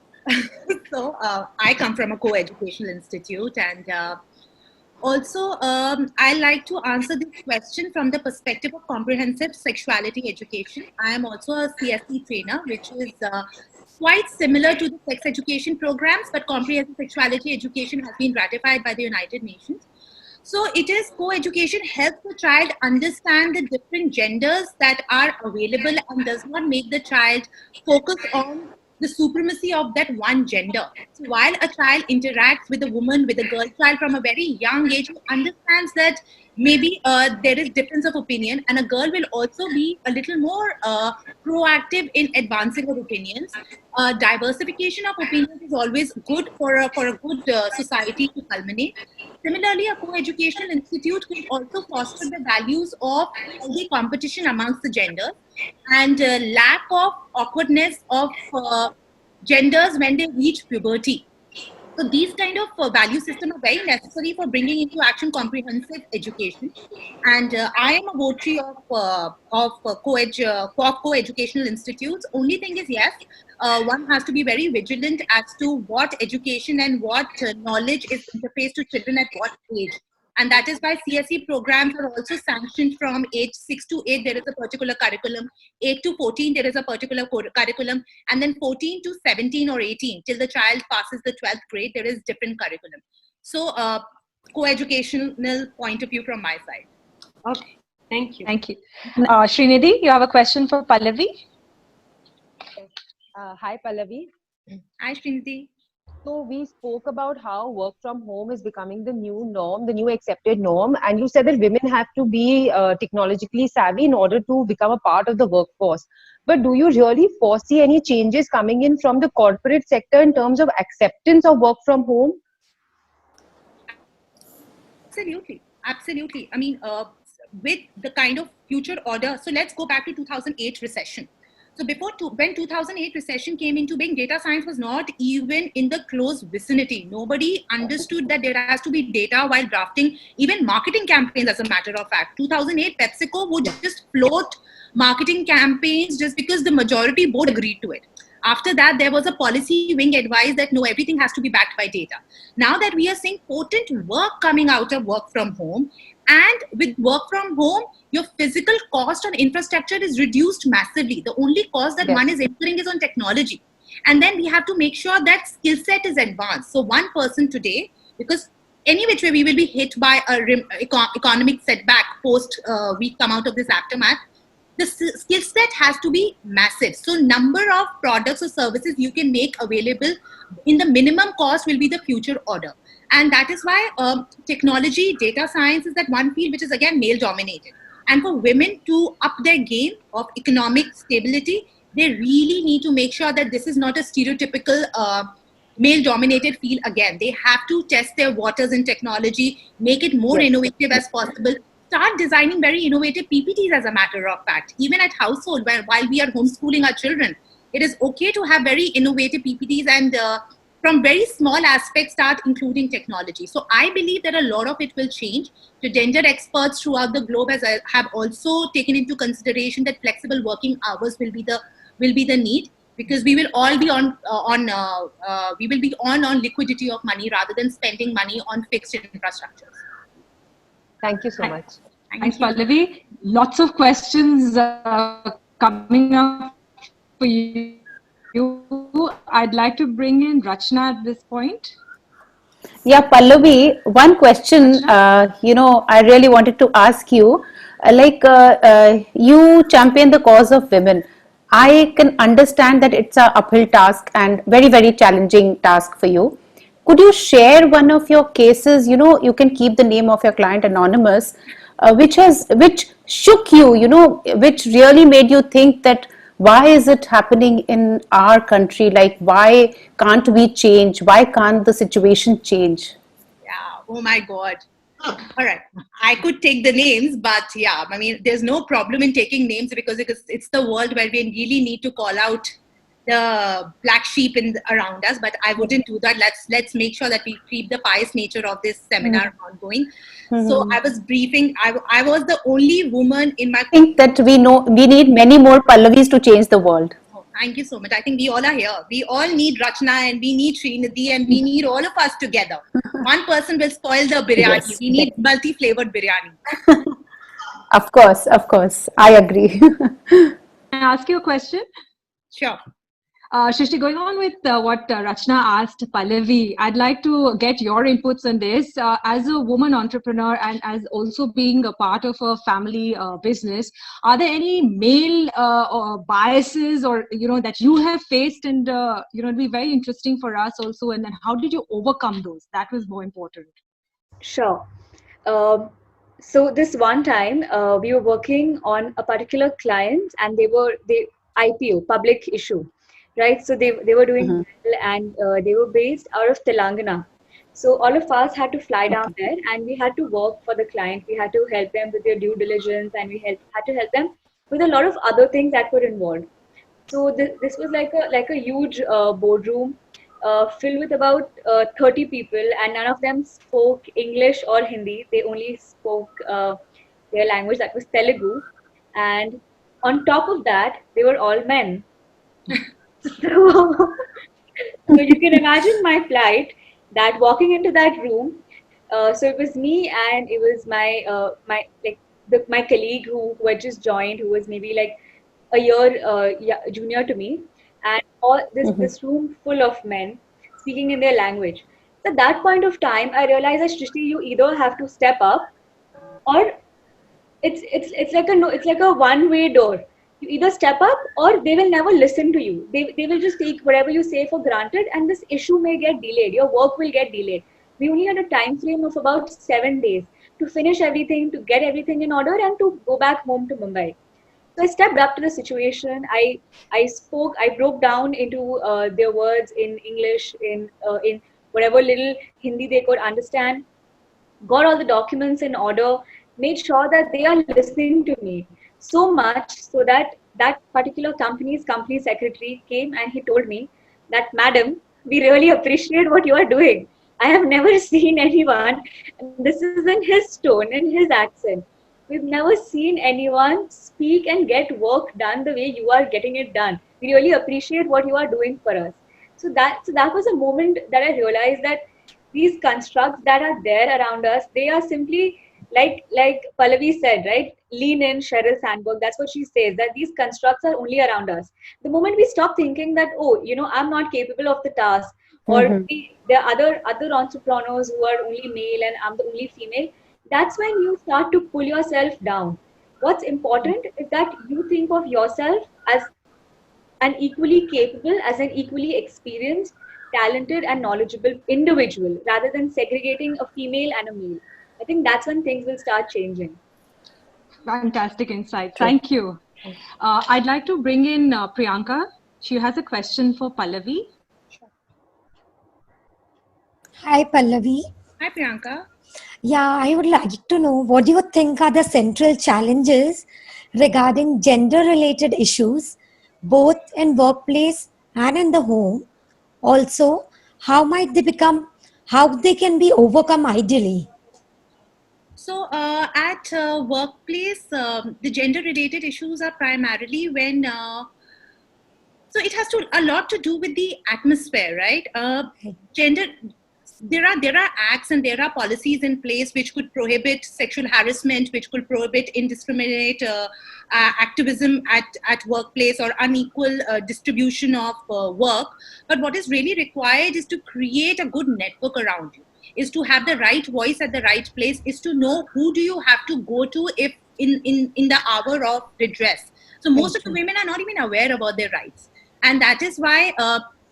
So I come from a co-educational institute, and also I like to answer this question from the perspective of comprehensive sexuality education. I am also a CSE trainer, which is quite similar to the sex education programs, but comprehensive sexuality education has been ratified by the United Nations. So it is co-education helps the child understand the different genders that are available and does not make the child focus on the supremacy of that one gender. So while a child interacts with a woman, with a girl child from a very young age, he understands that maybe there is difference of opinion, and a girl will also be a little more proactive in advancing her opinions. Diversification of opinions is always good for a good society to culminate. Similarly, a co-educational institute can also foster the values of healthy competition amongst the genders and lack of awkwardness of genders when they reach puberty. So these kind of value systems are very necessary for bringing into action comprehensive education. And I am a votary of co-educational institutes. Only thing is, yes, one has to be very vigilant as to what education and what knowledge is interfaced to children at what age. And that is why CSE programs are also sanctioned from age 6 to 8. There is a particular curriculum. 8 to 14, there is a particular curriculum. And then 14 to 17 or 18, till the child passes the 12th grade, there is different curriculum. So co-educational point of view from my side. Okay, thank you. Thank you. Srinidhi, you have a question for Pallavi? Hi, Pallavi. Hi, Srinidhi. So we spoke about how work from home is becoming the new norm, the new accepted norm. And you said that women have to be technologically savvy in order to become a part of the workforce. But do you really foresee any changes coming in from the corporate sector in terms of acceptance of work from home? Absolutely. Absolutely. I mean, with the kind of future order. So let's go back to 2008 recession. So when 2008 recession came into being, data science was not even in the close vicinity. Nobody understood that there has to be data while drafting even marketing campaigns, as a matter of fact. 2008, PepsiCo would just float marketing campaigns just because the majority board agreed to it. After that, there was a policy wing advice that no, everything has to be backed by data. Now that we are seeing potent work coming out of work from home, and with work from home, your physical cost on infrastructure is reduced massively. The only cost that one is incurring is on technology. And then we have to make sure that skill set is advanced. So one person today, because any which way we will be hit by a economic setback post we come out of this aftermath, the skill set has to be massive. So number of products or services you can make available in the minimum cost will be the future order. And that is why technology, data science is that one field which is again male dominated. And for women to up their game of economic stability, they really need to make sure that this is not a stereotypical male dominated field again. They have to test their waters in technology, make it more innovative as possible, start designing very innovative PPTs as a matter of fact. Even at household, while we are homeschooling our children, it is okay to have very innovative PPTs and from very small aspects start including technology. So I believe that a lot of it will change. The gender experts throughout the globe have also taken into consideration that flexible working hours will be the need, because we will all be on liquidity of money rather than spending money on fixed infrastructures. Thank you so much. Thanks, Pallavi. Lots of questions coming up for you. I'd like to bring in Rachna at this point. Yeah, Pallavi, one question, I really wanted to ask you, you champion the cause of women. I can understand that it's an uphill task and very, very challenging task for you. Could you share one of your cases, you can keep the name of your client anonymous, which shook you, which really made you think that why is it happening in our country? Like, why can't we change? Why can't the situation change? Yeah, oh my God. All right, I could take the names, but yeah, I mean, there's no problem in taking names because it's the world where we really need to call out the black sheep around us, but I wouldn't do that. Let's make sure that we keep the pious nature of this seminar ongoing. So I was briefing, I was the only woman in my... I think that we need many more Pallavis to change the world. Oh, thank you so much. I think we all are here. We all need Rachna and we need Srinidhi and we need all of us together. One person will spoil the biryani. Yes. We need multi-flavored biryani. Of course. I agree. Can I ask you a question? Sure. Shrishti, going on with what Rachna asked Pallavi, I'd like to get your inputs on this. As a woman entrepreneur and as also being a part of a family business, are there any male biases or that you have faced, and it'd be very interesting for us also. And then how did you overcome those? That was more important. Sure. So this one time we were working on a particular client, and they IPO, public issue. Right, so they were doing well, and they were based out of Telangana. So all of us had to fly down there, and we had to work for the client. We had to help them with their due diligence, and we had to help them with a lot of other things that were involved. So this was like a huge boardroom filled with about 30 people, and none of them spoke English or Hindi. They only spoke their language, that was Telugu. And on top of that, they were all men. So you can imagine my plight, that walking into that room, so it was me and it was my colleague who had just joined, who was maybe like a year junior to me, and all this room full of men speaking in their language. So at that point of time, I realized that Shrishti, you either have to step up, or it's like a one-way door. You either step up or they will never listen to you. They will just take whatever you say for granted, and this issue may get delayed. Your work will get delayed. We only had a time frame of about 7 days to finish everything, to get everything in order, and to go back home to Mumbai. So I stepped up to the situation. I spoke. I broke down into their words in English, in whatever little Hindi they could understand. Got all the documents in order. Made sure that they are listening to me. So much so that particular company secretary came and he told me that, "Madam, we really appreciate what you are doing. I have never seen anyone," this is in his tone, in his accent, "we've never seen anyone speak and get work done the way you are getting it done. We really appreciate what you are doing for us." So that was a moment that I realized that these constructs that are there around us, they are simply like Pallavi said, right? Lean in, Sheryl Sandberg. That's what she says, that these constructs are only around us. The moment we stop thinking that, I'm not capable of the task, or there are other entrepreneurs who are only male and I'm the only female, that's when you start to pull yourself down. What's important is that you think of yourself as an equally capable, as an equally experienced talented and knowledgeable individual rather than segregating a female and a male. I think that's when things will start changing. Fantastic insight. Thank you. I'd like to bring in Priyanka. She has a question for Pallavi. Hi, Pallavi. Hi, Priyanka. Yeah, I would like to know what do you think are the central challenges regarding gender-related issues, both in workplace and in the home? Also, how they can be overcome ideally? So at workplace, the gender-related issues are primarily when, so it has a lot to do with the atmosphere, right? There are acts and there are policies in place which could prohibit sexual harassment, which could prohibit indiscriminate activism at workplace or unequal distribution of work. But what is really required is to create a good network around you, is to have the right voice at the right place, is to know who do you have to go to if in the hour of redress. So most of the women are not even aware about their rights. And that is why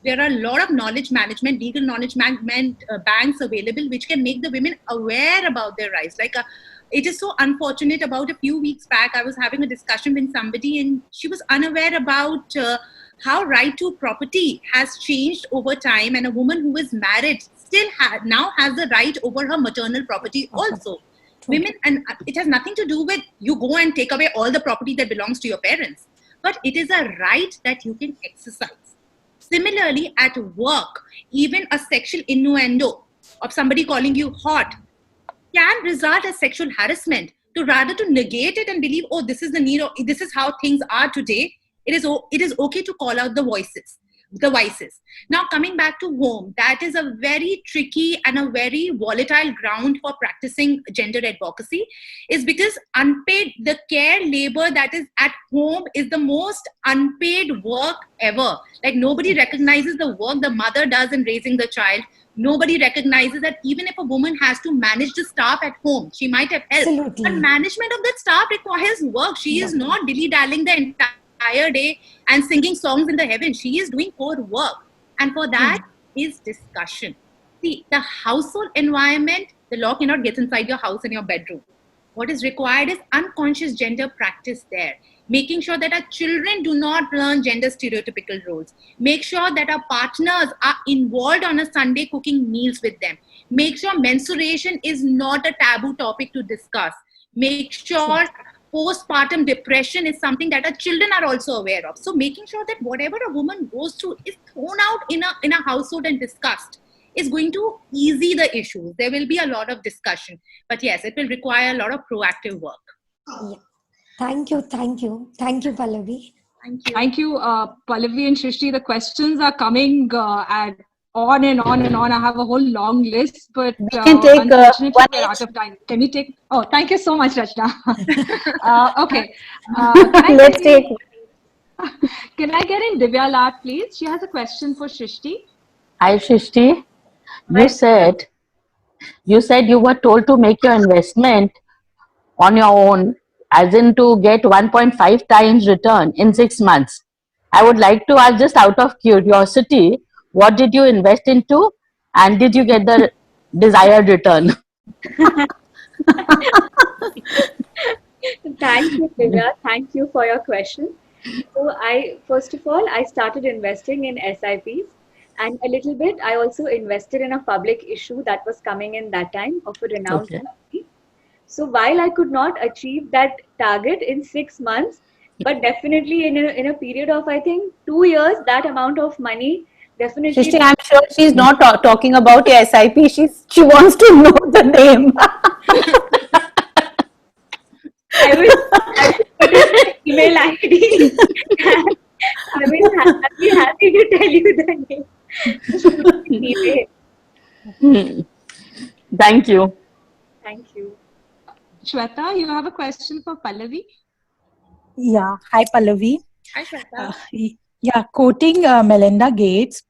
there are a lot of knowledge management, legal knowledge management banks available, which can make the women aware about their rights. Like it is so unfortunate. About a few weeks back, I was having a discussion with somebody and she was unaware about how right to property has changed over time, and a woman who is married still now has the right over her maternal property also. Women, and it has nothing to do with you go and take away all the property that belongs to your parents, but it is a right that you can exercise. Similarly, at work, even a sexual innuendo of somebody calling you hot can result as sexual harassment. Rather to negate it and believe, oh, this is the need, or this is how things are today, it is okay to call out the vices. Now, coming back to home, that is a very tricky and a very volatile ground for practicing gender advocacy, is because the care labor that is at home is the most unpaid work ever. Like nobody recognizes the work the mother does in raising the child. Nobody recognizes that even if a woman has to manage the staff at home, she might have help. Absolutely. But management of that staff requires work. She is not dilly-dallying the entire day and singing songs in the heavens. She is doing core work. And for that is discussion. See, the household environment, the law cannot get inside your house and your bedroom. What is required is unconscious gender practice there. Making sure that our children do not learn gender stereotypical roles. Make sure that our partners are involved on a Sunday cooking meals with them. Make sure menstruation is not a taboo topic to discuss. Make sure postpartum depression is something that our children are also aware of. So making sure that whatever a woman goes through is thrown out in a household and discussed is going to ease the issues. There will be a lot of discussion. But yes, it will require a lot of proactive work. Yeah. Thank you, Pallavi. Thank you, Pallavi and Shrishti. The questions are coming on and on and on. I have a whole long list, but we can take unfortunately we're out of time. Can we take? Oh, thank you so much, Rachna. Okay. Can I get in Divya Lad, please? She has a question for Shrishti. Hi, Shrishti. You said you were told to make your investment on your own, as in to get 1.5 times return in 6 months. I would like to ask, just out of curiosity, what did you invest into and did you get the desired return? Thank you, Divya. Thank you for your question. So first of all, I started investing in SIPs, and a little bit, I also invested in a public issue that was coming in that time of a renowned company. So while I could not achieve that target in 6 months, but definitely in a period of, I think, 2 years, that amount of money definitely. Shrishti, I'm sure she's not talking about your SIP. She wants to know the name. I will put an email ID. I will be happy to tell you the name. Thank you. Thank you. Shweta, you have a question for Pallavi? Yeah. Hi, Pallavi. Hi, Shweta. Yeah, quoting Melinda Gates,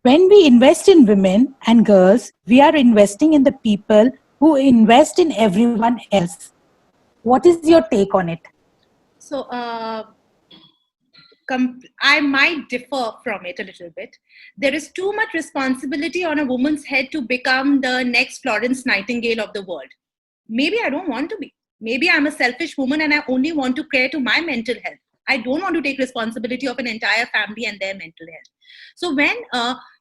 when we invest in women and girls, we are investing in the people who invest in everyone else. What is your take on it? So I might differ from it a little bit. There is too much responsibility on a woman's head to become the next Florence Nightingale of the world. Maybe I don't want to be. Maybe I'm a selfish woman and I only want to care to my mental health. I don't want to take responsibility of an entire family and their mental health. So when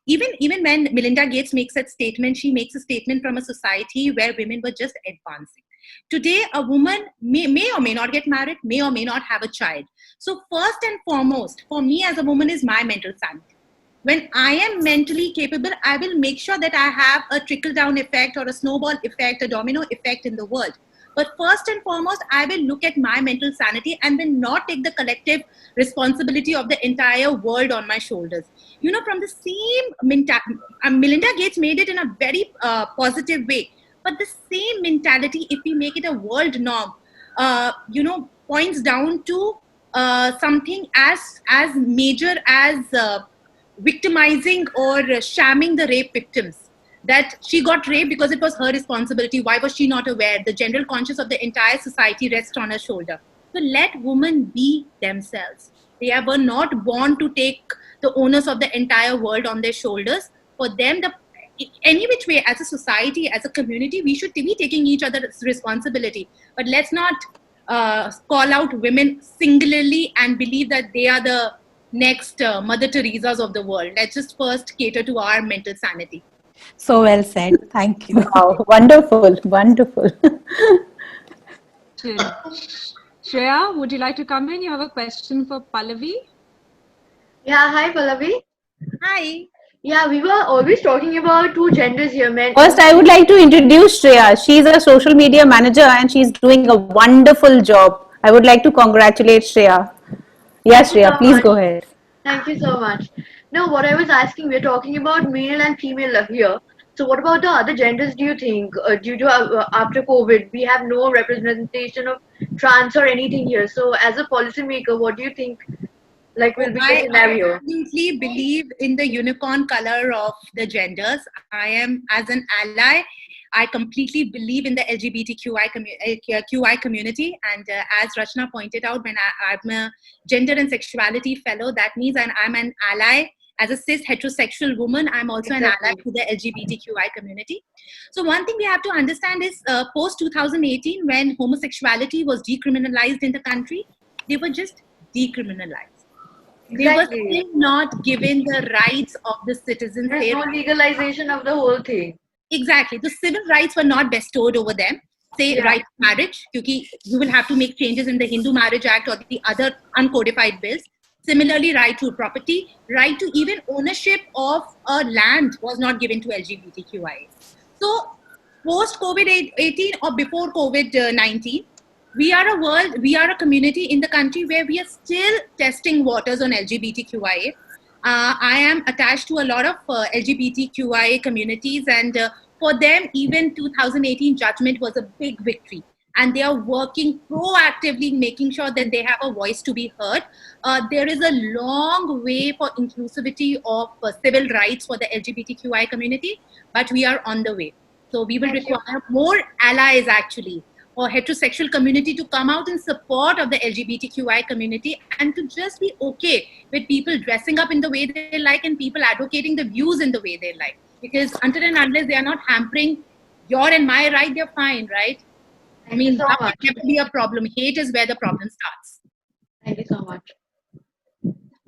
even when Melinda Gates makes that statement, she makes a statement from a society where women were just advancing. Today, a woman may or may not get married, may or may not have a child. So first and foremost, for me as a woman, is my mental sanity. When I am mentally capable, I will make sure that I have a trickle-down effect or a snowball effect, a domino effect in the world. But first and foremost, I will look at my mental sanity and then not take the collective responsibility of the entire world on my shoulders. You know, from the same Melinda Gates made it in a very positive way. But the same mentality, if we make it a world norm, points down to something as major as victimizing or shamming the rape victims. That she got raped because it was her responsibility. Why was she not aware? The general conscience of the entire society rests on her shoulder. So let women be themselves. They were not born to take the onus of the entire world on their shoulders. For them, any which way, as a society, as a community, we should be taking each other's responsibility. But let's not call out women singularly and believe that they are the next Mother Teresas of the world. Let's just first cater to our mental sanity. So well said. Thank you. Wow, wonderful, wonderful. Shreya, would you like to come in? You have a question for Pallavi? Yeah, hi Pallavi. Hi. Yeah, we were always talking about two genders here, men. First, I would like to introduce Shreya. She's a social media manager and she's doing a wonderful job. I would like to congratulate Shreya. Yes, Shreya, please go ahead. Thank you so much. Now, what I was asking, we're talking about male and female here. So what about the other genders, do you think? Due to after COVID, we have no representation of trans or anything here. So as a policymaker, what do you think will be the scenario? I absolutely believe in the unicorn color of the genders. I am, as an ally, I completely believe in the LGBTQI community. And as Rachna pointed out, when I'm a gender and sexuality fellow, that means I'm an ally. As a cis heterosexual woman, I'm also an ally to the LGBTQI community. So one thing we have to understand is post 2018, when homosexuality was decriminalized in the country, they were just decriminalized. They were still not given the rights of the citizens. There's no legalization of the whole thing. Exactly. The civil rights were not bestowed over them. Say right to marriage, because you will have to make changes in the Hindu Marriage Act or the other uncodified bills. Similarly, right to property, right to even ownership of a land was not given to LGBTQI. So post COVID-18 or before COVID-19, we are a community in the country where we are still testing waters on LGBTQIA. I am attached to a lot of LGBTQIA communities, and for them, even 2018 judgment was a big victory. And they are working proactively, making sure that they have a voice to be heard. There is a long way for inclusivity of civil rights for the LGBTQI community, but we are on the way. So we will require more allies actually for heterosexual community to come out in support of the LGBTQI community and to just be okay with people dressing up in the way they like and people advocating the views in the way they like. Because until and unless they are not hampering your and my right, they're fine, right? I mean, that would never be a problem. Hate is where the problem starts. Thank you so much.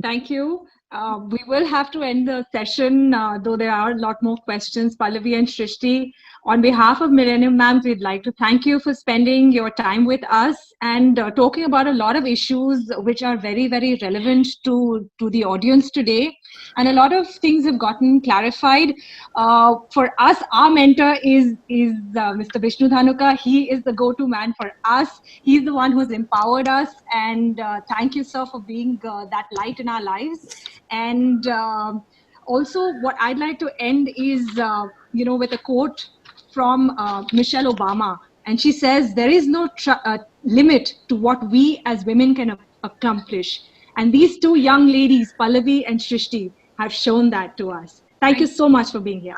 Thank you. We will have to end the session, though there are a lot more questions. Pallavi and Shrishti, on behalf of Millennium Mams, we'd like to thank you for spending your time with us and talking about a lot of issues which are very, very relevant to the audience today. And a lot of things have gotten clarified. For us, our mentor is Mr. Vishnu Dhanuka. He is the go-to man for us. He's the one who's empowered us. And thank you, sir, for being that light in our lives. And also, what I'd like to end is, with a quote from Michelle Obama. And she says, there is no limit to what we as women can accomplish. And these two young ladies, Pallavi and Shrishti, have shown that to us. Thank you so much for being here.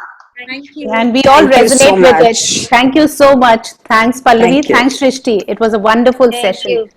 Thank you. And we all resonate with it. Thank you so much. Thanks, Pallavi. Thanks, Shrishti. It was a wonderful session.